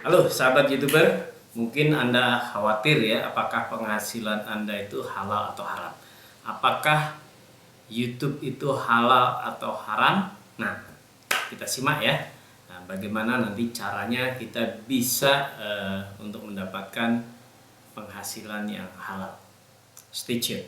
Halo sahabat YouTuber, mungkin Anda khawatir ya apakah penghasilan Anda itu halal atau haram. Apakah YouTube itu halal atau haram? Nah, kita simak ya. Nah, bagaimana nanti caranya kita bisa untuk mendapatkan penghasilan yang halal. Stay tune.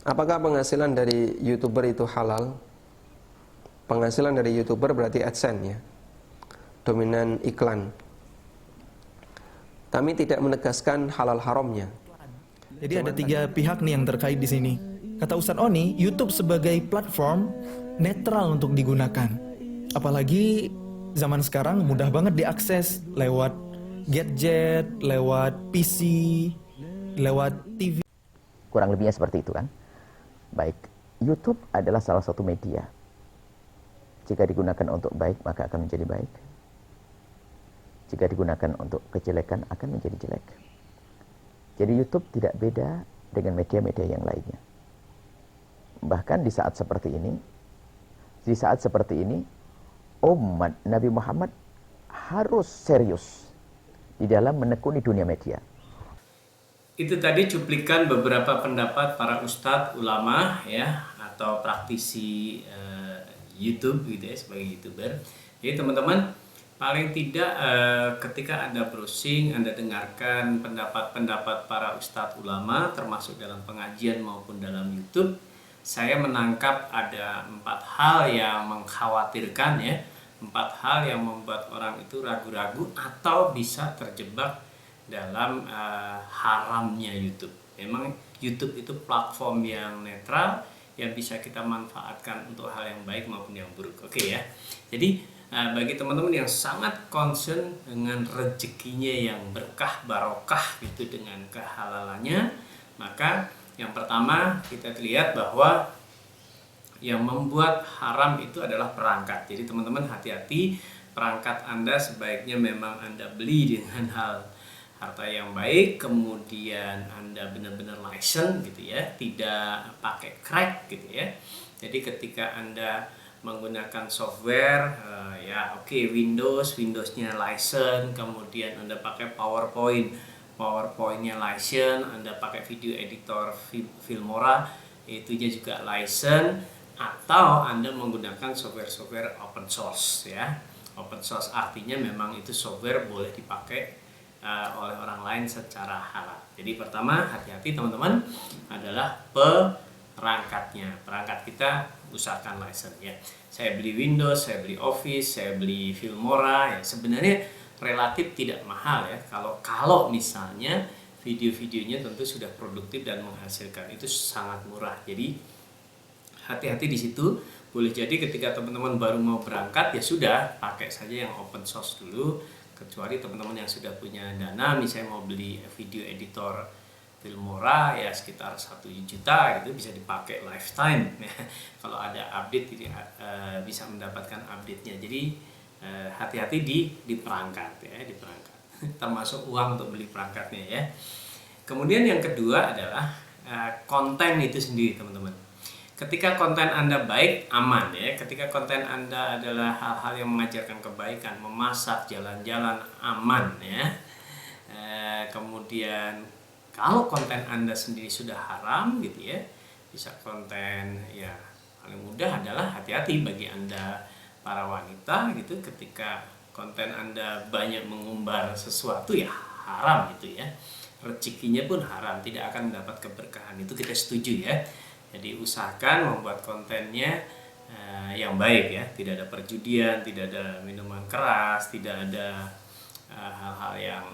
Apakah penghasilan dari YouTuber itu halal? Penghasilan dari YouTuber berarti AdSense ya, dominan iklan. Kami tidak menegaskan halal haramnya. Jadi ada tiga pihak nih yang terkait di sini. Kata Ustadz Oni, YouTube sebagai platform netral untuk digunakan. Apalagi zaman sekarang mudah banget diakses lewat gadget, lewat PC, lewat TV. Kurang lebihnya seperti itu kan. Baik, YouTube adalah salah satu media. Jika digunakan untuk baik, maka akan menjadi baik. Jika digunakan untuk kejelekan, akan menjadi jelek. Jadi YouTube tidak beda dengan media-media yang lainnya. Bahkan di saat seperti ini, umat Nabi Muhammad harus serius di dalam menekuni dunia media. Itu tadi cuplikan beberapa pendapat para ustadz, ulama ya, atau praktisi YouTube gitu ya, sebagai YouTuber. Jadi teman-teman, paling tidak ketika Anda browsing, Anda dengarkan pendapat-pendapat para ustadz, ulama, termasuk dalam pengajian maupun dalam YouTube, saya menangkap ada 4 hal yang mengkhawatirkan ya, 4 hal yang membuat orang itu ragu-ragu atau bisa terjebak dalam haramnya YouTube. Memang YouTube itu platform yang netral yang bisa kita manfaatkan untuk hal yang baik maupun yang buruk. Oke ya. Jadi bagi teman-teman yang sangat concern dengan rezekinya yang berkah barokah gitu dengan kehalalannya, maka yang pertama kita lihat bahwa yang membuat haram itu adalah perangkat. Jadi teman-teman hati-hati, perangkat Anda sebaiknya memang Anda beli dengan harta yang baik, kemudian Anda benar-benar license gitu ya, tidak pakai crack gitu ya. Jadi ketika Anda menggunakan software Windowsnya license, kemudian Anda pakai PowerPointnya license, Anda pakai video editor Filmora itunya juga license, atau Anda menggunakan software open source ya. Open source artinya memang itu software boleh dipakai oleh orang lain secara halal. Jadi pertama, hati-hati teman-teman, adalah perangkatnya. Perangkat kita usahakan license ya. Saya beli Windows, saya beli Office, saya beli Filmora ya, sebenarnya relatif tidak mahal ya. Kalau misalnya video-videonya tentu sudah produktif dan menghasilkan, itu sangat murah. Jadi hati-hati di situ. Boleh jadi ketika teman-teman baru mau berangkat ya sudah pakai saja yang open source dulu, kecuali teman-teman yang sudah punya dana, misalnya mau beli video editor Filmora ya sekitar 1 juta gitu, bisa dipakai lifetime ya. Kalau ada update jadi bisa mendapatkan update-nya. Jadi hati-hati di perangkat ya, di perangkat. Termasuk uang untuk beli perangkatnya ya. Kemudian yang kedua adalah konten itu sendiri teman-teman. Ketika konten Anda baik, aman ya. Ketika konten Anda adalah hal-hal yang mengajarkan kebaikan, memasak, jalan-jalan, aman ya. Kemudian kalau konten Anda sendiri sudah haram gitu ya, bisa konten ya, paling mudah adalah hati-hati bagi Anda para wanita gitu, ketika konten Anda banyak mengumbar sesuatu ya haram gitu ya. Rezekinya pun haram, tidak akan mendapat keberkahan. Itu kita setuju ya. Jadi usahakan membuat kontennya yang baik ya, tidak ada perjudian, tidak ada minuman keras, tidak ada hal-hal yang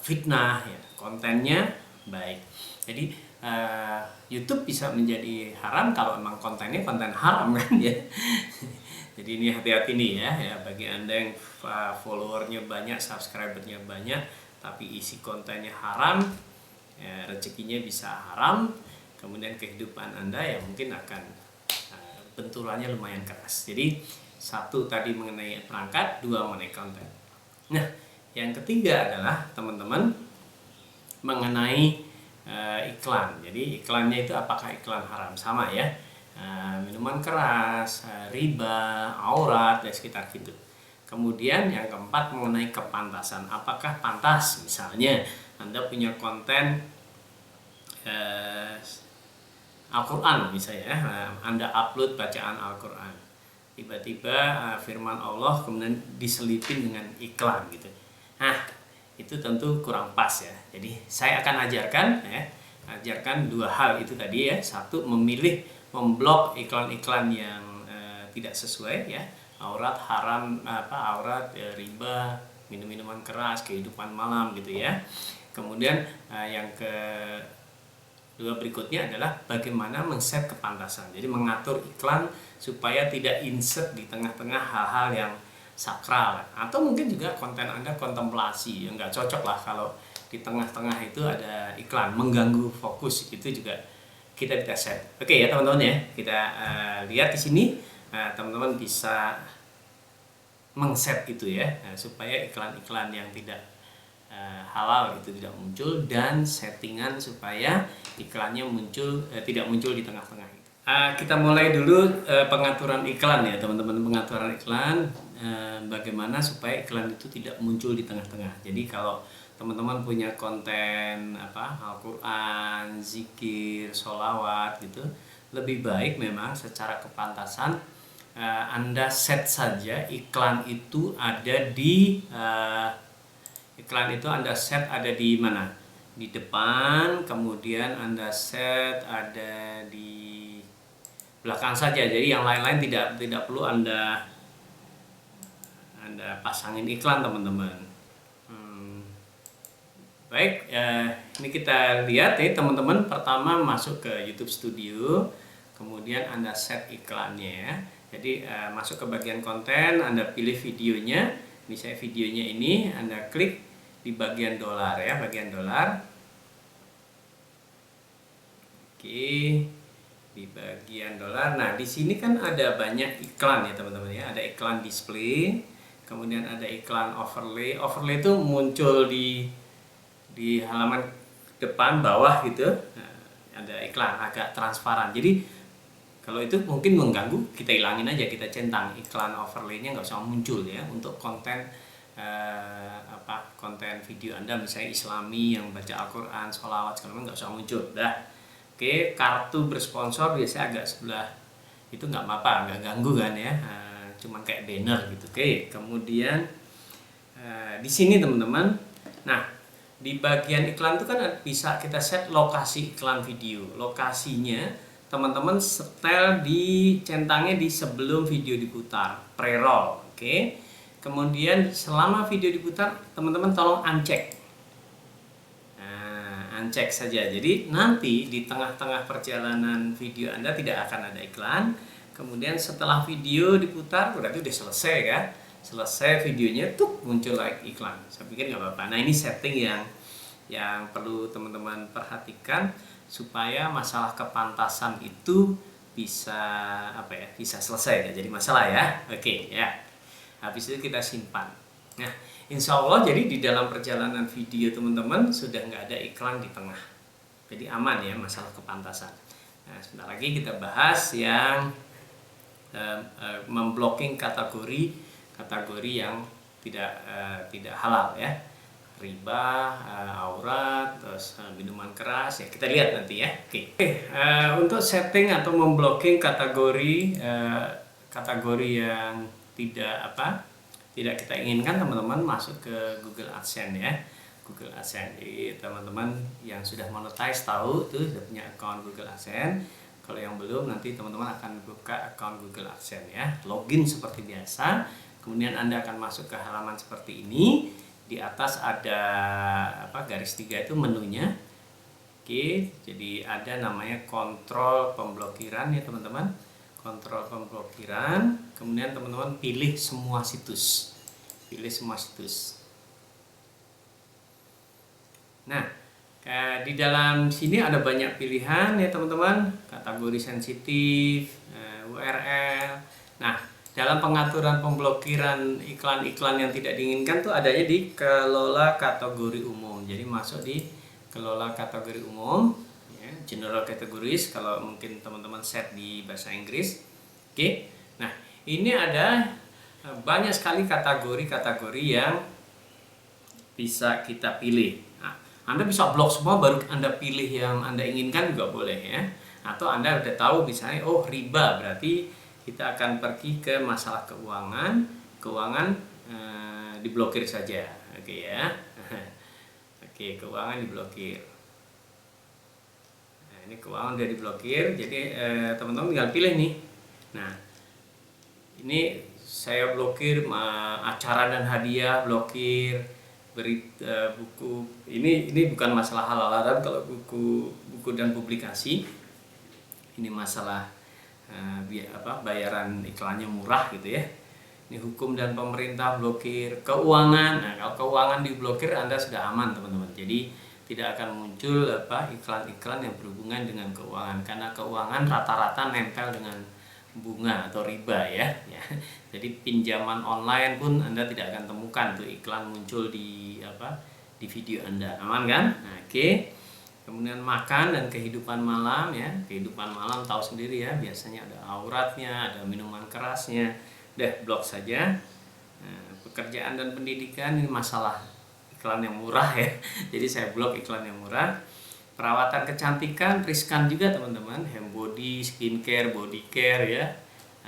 fitnah ya. Kontennya baik. Jadi YouTube bisa menjadi haram kalau memang kontennya konten haram kan ya. Jadi ini hati-hati nih ya bagi Anda yang followernya banyak, subscribernya banyak, tapi isi kontennya haram, ya, rezekinya bisa haram. Kemudian kehidupan Anda ya mungkin akan benturannya lumayan keras. Jadi 1 tadi mengenai perangkat, 2 mengenai konten. Nah, Yang ketiga adalah teman-teman mengenai iklan. Jadi iklannya itu apakah iklan haram? Sama ya, minuman keras, riba, aurat, dan sekitar gitu. Kemudian yang keempat mengenai kepantasan. Apakah pantas misalnya Anda punya konten Al-Quran misalnya, Anda upload bacaan Al-Quran, tiba-tiba firman Allah kemudian diselipin dengan iklan gitu. Nah, itu tentu kurang pas ya. Jadi saya akan ajarkan dua hal itu tadi ya. Satu, memblok iklan-iklan yang tidak sesuai ya, aurat haram, aurat, riba, minum-minuman keras, kehidupan malam gitu ya. Kemudian yang kedua berikutnya adalah bagaimana men-set kepantasan. Jadi mengatur iklan supaya tidak insert di tengah-tengah hal-hal yang sakral, atau mungkin juga konten Anda kontemplasi, nggak cocok lah kalau di tengah-tengah itu ada iklan, mengganggu fokus, itu juga kita set. Oke ya teman-teman ya, kita lihat di sini teman-teman bisa mengset itu ya, supaya iklan-iklan yang tidak halal itu tidak muncul, dan settingan supaya iklannya tidak muncul di tengah-tengah itu. Kita mulai dulu pengaturan iklan ya teman-teman. Pengaturan iklan, bagaimana supaya iklan itu tidak muncul di tengah-tengah. Jadi kalau teman-teman punya konten Al-Quran, zikir, sholawat gitu, lebih baik memang secara kepantasan Anda set saja iklan itu ada di ada di mana? Di depan, kemudian Anda set ada di belakang saja. Jadi yang lain-lain tidak perlu Anda pasangin iklan teman-teman. Baik, ini kita lihat ya teman-teman. Pertama masuk ke YouTube Studio, kemudian Anda set iklannya ya. Jadi masuk ke bagian konten, Anda pilih videonya. Ini saya videonya ini, Anda klik di bagian dolar ya, bagian dolar. Oke, di bagian dolar. Nah, di sini kan ada banyak iklan ya teman-teman ya. Ada iklan display, kemudian ada iklan overlay. Overlay itu muncul di halaman depan bawah gitu. Nah, ada iklan agak transparan. Jadi kalau itu mungkin mengganggu, kita hilangin aja, kita centang iklan overlay-nya, nggak usah muncul ya untuk konten konten video Anda misalnya Islami yang baca Al-Quran, sholawat segala macam, nggak usah muncul. Dah. Oke, kartu bersponsor biasanya agak sebelah itu nggak apa-apa, nggak ganggu kan ya, cuman kayak banner gitu. Oke, kemudian di sini teman-teman, nah di bagian iklan itu kan bisa kita set lokasi iklan video. Lokasinya teman-teman setel di centangnya di sebelum video diputar, pre-roll. Oke. Kemudian selama video diputar, teman-teman tolong uncek. Nah, uncek saja. Jadi nanti di tengah-tengah perjalanan video Anda tidak akan ada iklan. Kemudian setelah video diputar, berarti udah selesai ya. Selesai videonya tuh muncul lagi iklan. Saya pikir nggak apa-apa. Nah, ini setting yang perlu teman-teman perhatikan supaya masalah kepantasan itu bisa bisa selesai, jadi masalah ya. Oke ya. Habis itu kita simpan. Nah, insya Allah jadi di dalam perjalanan video teman-teman sudah nggak ada iklan di tengah. Jadi aman ya masalah kepantasan. Nah, sebentar lagi kita bahas yang memblocking kategori yang tidak halal ya. Riba, aurat, terus minuman keras ya, kita lihat nanti ya. Oke. Untuk setting atau memblocking kategori yang tidak kita inginkan, teman-teman masuk ke Google AdSense ya. Google AdSense, jadi teman-teman yang sudah monetize tahu tuh sudah punya account Google AdSense. Kalau yang belum, nanti teman-teman akan buka account Google AdSense ya, login seperti biasa. Kemudian Anda akan masuk ke halaman seperti ini. Di atas ada garis 3 itu menunya. Oke, jadi ada namanya kontrol pemblokiran ya teman-teman. Kontrol pemblokiran, kemudian teman-teman pilih semua situs. Nah, di dalam sini ada banyak pilihan ya teman-teman, kategori sensitif, URL. Nah, dalam pengaturan pemblokiran iklan-iklan yang tidak diinginkan tuh adanya di kelola kategori umum. Jadi masuk di kelola kategori umum, ya, general categories kalau mungkin teman-teman set di bahasa Inggris. Oke. Nah, ini ada banyak sekali kategori-kategori yang bisa kita pilih. Nah, Anda bisa blok semua baru Anda pilih yang Anda inginkan juga boleh ya. Atau Anda udah tahu misalnya oh riba berarti kita akan pergi ke masalah keuangan diblokir saja, oke ya. Oke, keuangan diblokir. Nah, ini keuangan udah diblokir, jadi teman-teman tinggal pilih nih. Nah, ini saya blokir acara dan hadiah, blokir berita, buku. Ini bukan masalah halal haram kalau buku dan publikasi. Ini masalah bayaran iklannya murah gitu ya. Ini hukum dan pemerintah blokir, keuangan. Nah, kalau keuangan diblokir Anda sudah aman teman-teman. Jadi tidak akan muncul iklan-iklan yang berhubungan dengan keuangan karena keuangan rata-rata nempel dengan bunga atau riba ya. Jadi pinjaman online pun Anda tidak akan temukan tuh iklan muncul di video Anda. Aman kan? Nah, oke. Kemudian makan dan kehidupan malam ya. Kehidupan malam tahu sendiri ya, biasanya ada auratnya, ada minuman kerasnya. Udah blok saja. Nah, pekerjaan dan pendidikan ini masalah iklan yang murah ya. Jadi saya blok iklan yang murah. Perawatan kecantikan riskan juga teman-teman. Hem body, skincare, body care ya.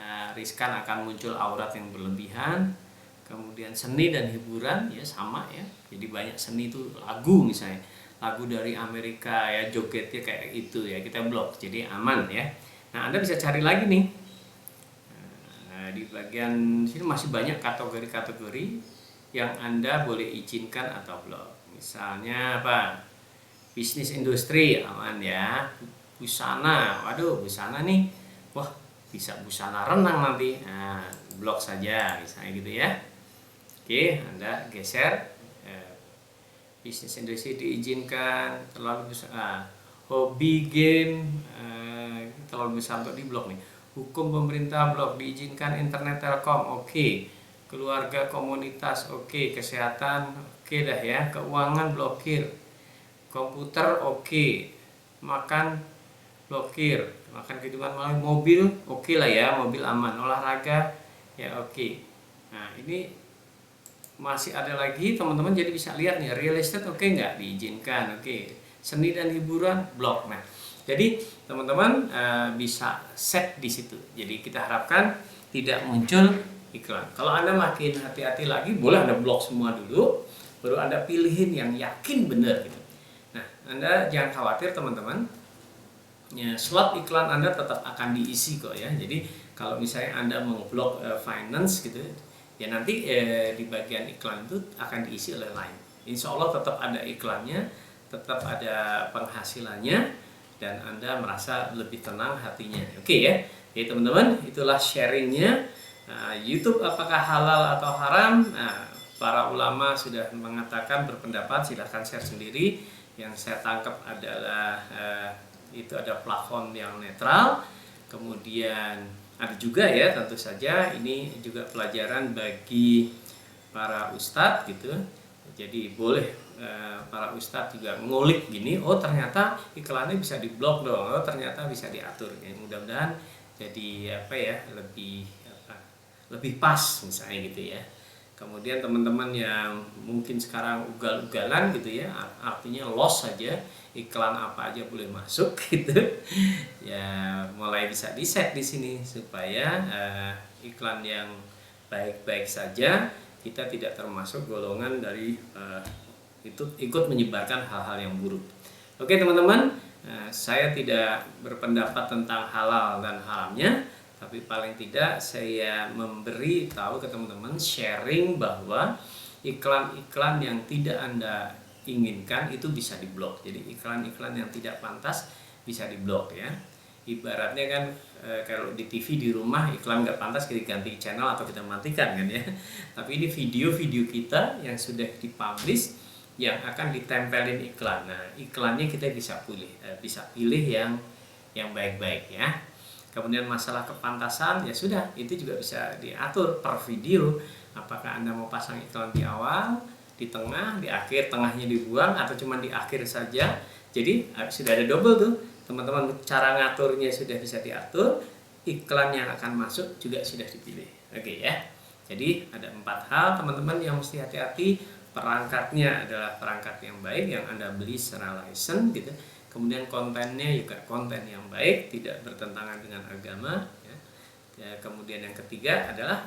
Nah, riskan akan muncul aurat yang berlebihan. Kemudian seni dan hiburan ya sama ya. Jadi banyak seni itu lagu misalnya. Lagu dari Amerika ya, jogetnya kayak itu ya, kita blok, jadi aman ya. Nah, Anda bisa cari lagi nih. Nah, di bagian sini masih banyak kategori-kategori yang Anda boleh izinkan atau blok. Misalnya apa? Bisnis industri aman ya. Busana, waduh busana nih, wah bisa busana renang nanti. Nah, blok saja misalnya gitu ya. Oke, Anda geser. Bisnis industri diizinkan, terlalu besar, hobi game terlalu besar untuk diblok nih. Hukum pemerintah blok, diizinkan internet telkom, oke. Keluarga komunitas, oke. Kesehatan, oke dah ya. Keuangan blokir, komputer oke. Makan blokir, makan kehidupan malam, mobil oke lah ya, mobil aman. Olahraga ya oke. Nah ini masih ada lagi teman-teman, jadi bisa lihat nih real estate oke nggak diizinkan, oke. Seni dan hiburan blok. Nah jadi teman-teman bisa set di situ, jadi kita harapkan tidak muncul iklan. Kalau Anda makin hati-hati lagi boleh Anda blok semua dulu, baru Anda pilihin yang yakin benar gitu. Nah Anda jangan khawatir teman-teman ya, slot iklan Anda tetap akan diisi kok ya. Jadi kalau misalnya Anda memblok finance gitu ya, nanti di bagian iklan itu akan diisi oleh lain. Insya Allah tetap ada iklannya, tetap ada penghasilannya, dan Anda merasa lebih tenang hatinya. Oke ya, jadi teman-teman itulah sharingnya. YouTube apakah halal atau haram? Nah, para ulama sudah mengatakan, berpendapat, silahkan share sendiri. Yang saya tangkap adalah itu ada plafon yang netral, kemudian ada juga ya, tentu saja ini juga pelajaran bagi para ustadz gitu. Jadi boleh para ustadz juga ngulik gini, oh ternyata iklannya bisa diblok dong, oh ternyata bisa diatur. Ya, mudah-mudahan jadi lebih pas misalnya gitu ya. Kemudian teman-teman yang mungkin sekarang ugal-ugalan gitu ya, artinya loss saja, iklan apa aja boleh masuk gitu. Ya mulai bisa di set di sini supaya iklan yang baik-baik saja, kita tidak termasuk golongan dari itu ikut menyebarkan hal-hal yang buruk. Oke teman-teman, saya tidak berpendapat tentang halal dan haramnya, tapi paling tidak saya memberi tahu ke teman-teman, sharing bahwa iklan-iklan yang tidak Anda inginkan itu bisa diblok. Jadi iklan-iklan yang tidak pantas bisa diblok ya. Ibaratnya kan kalau di TV di rumah iklan nggak pantas kita ganti channel atau kita matikan kan ya. Tapi ini video-video kita yang sudah dipublish yang akan ditempelin iklan. Nah iklannya kita bisa pilih yang baik-baik ya. Kemudian masalah kepantasan ya sudah, itu juga bisa diatur per video. Apakah Anda mau pasang iklan di awal, di tengah, di akhir, tengahnya dibuang, atau cuma di akhir saja. Jadi sudah ada double tuh teman-teman, cara ngaturnya sudah bisa diatur, iklan yang akan masuk juga sudah dipilih. Oke ya. Jadi ada 4 hal teman-teman yang mesti hati-hati. Perangkatnya adalah perangkat yang baik yang Anda beli secara license gitu. Kemudian kontennya juga konten yang baik, tidak bertentangan dengan agama ya. Kemudian yang ketiga adalah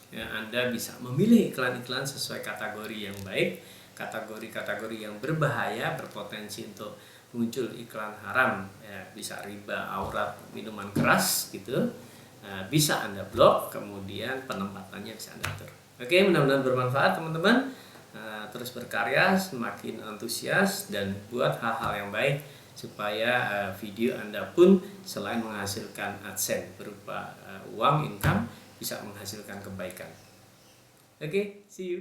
ya, Anda bisa memilih iklan-iklan sesuai kategori yang baik. Kategori-kategori yang berbahaya, berpotensi untuk muncul iklan haram ya, bisa riba, aurat, minuman keras gitu, bisa Anda blok. Kemudian penempatannya bisa Anda atur. Oke, mudah-mudahan bermanfaat teman-teman. Terus berkarya, semakin antusias, dan buat hal-hal yang baik supaya video Anda pun selain menghasilkan AdSense berupa uang, income, bisa menghasilkan kebaikan. Oke, see you.